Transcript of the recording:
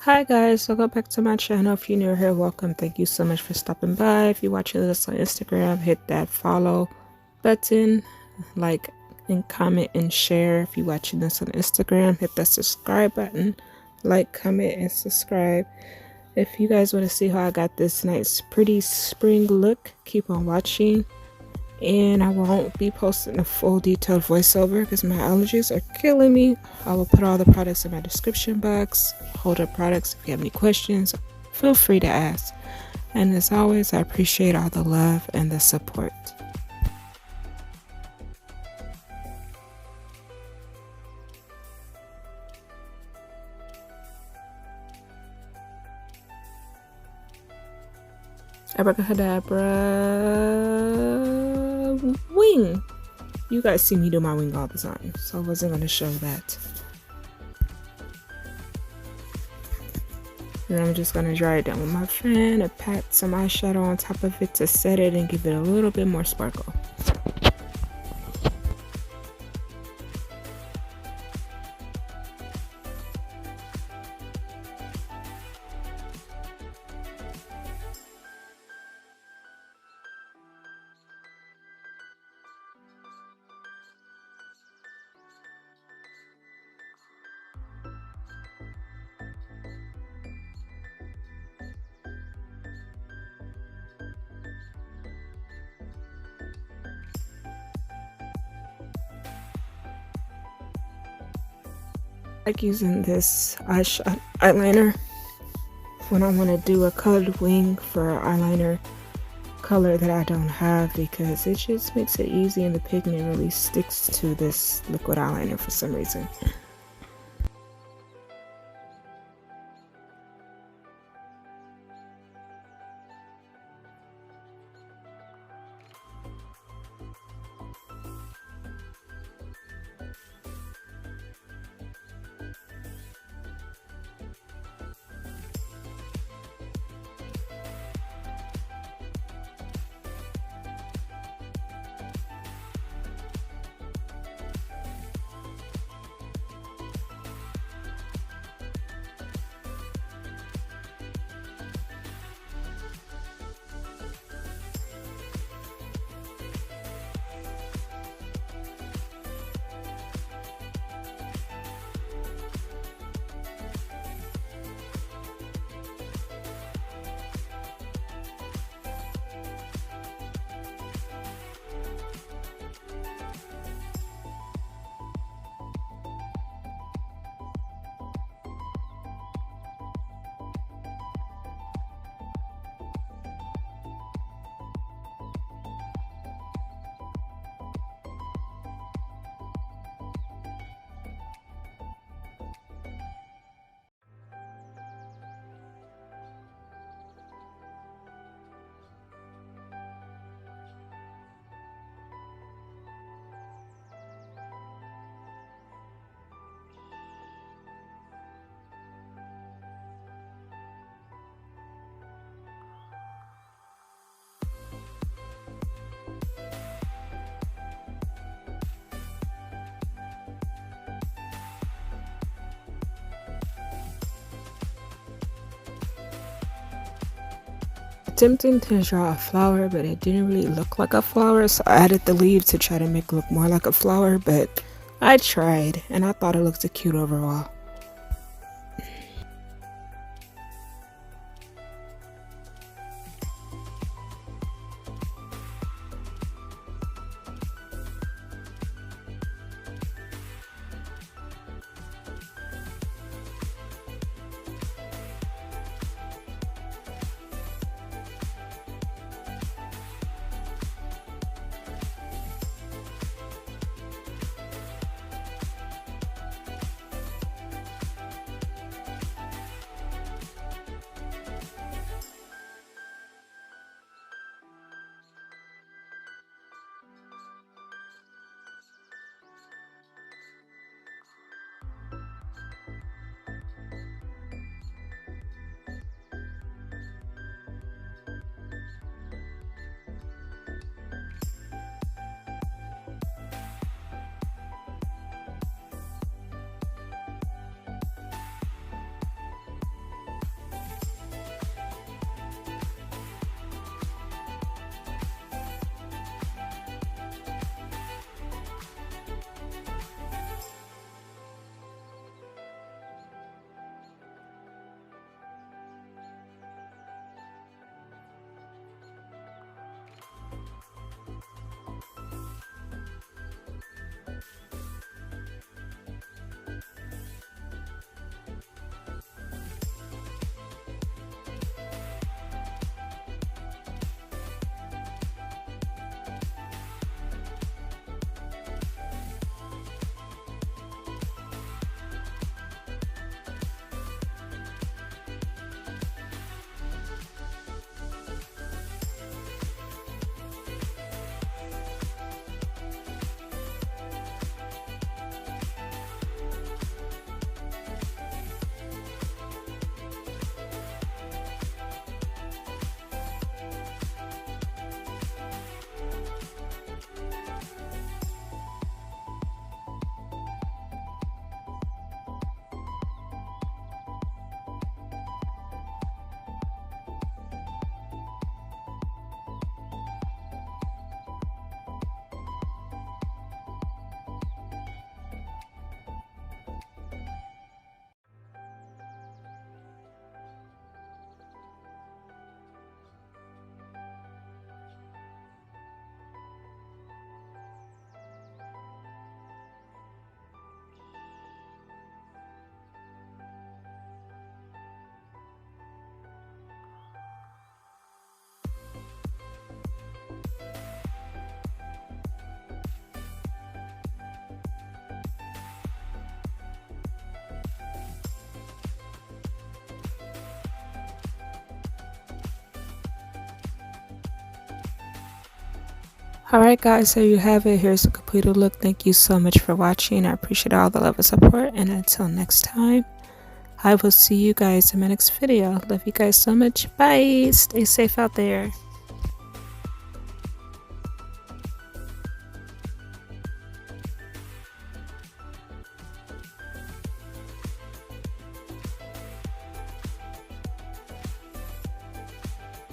Hi guys, welcome back to my channel. If you're new here, welcome. Thank you so much for stopping by. If you're watching this on Instagram, hit that follow button, like and comment and share. If you're watching this on Instagram, hit that subscribe button, like, comment, and subscribe. If you guys want to see how I got this nice pretty spring look, keep on watching. And I won't be posting a full detailed voiceover because my allergies are killing me. I will put all the products in my description box. Hold up products. If you have any questions, feel free to ask. And as always, I appreciate all the love and the support. Abracadabra wing. You guys see me do my wing all the time, so I wasn't going to show that. And I'm just going to dry it down with my fan and pat some eyeshadow on top of it to set it and give it a little bit more sparkle. I like using this eyeliner when I want to do a colored wing for eyeliner color that I don't have, because it just makes it easy and the pigment really sticks to this liquid eyeliner for some reason. Attempting to draw a flower, but it didn't really look like a flower, so I added the leaves to try to make it look more like a flower, but I tried and I thought it looked cute overall. Alright guys, there you have it. Here's the completed look. Thank you so much for watching. I appreciate all the love and support, and until next time, I will see you guys in my next video. Love you guys so much. Bye. Stay safe out there.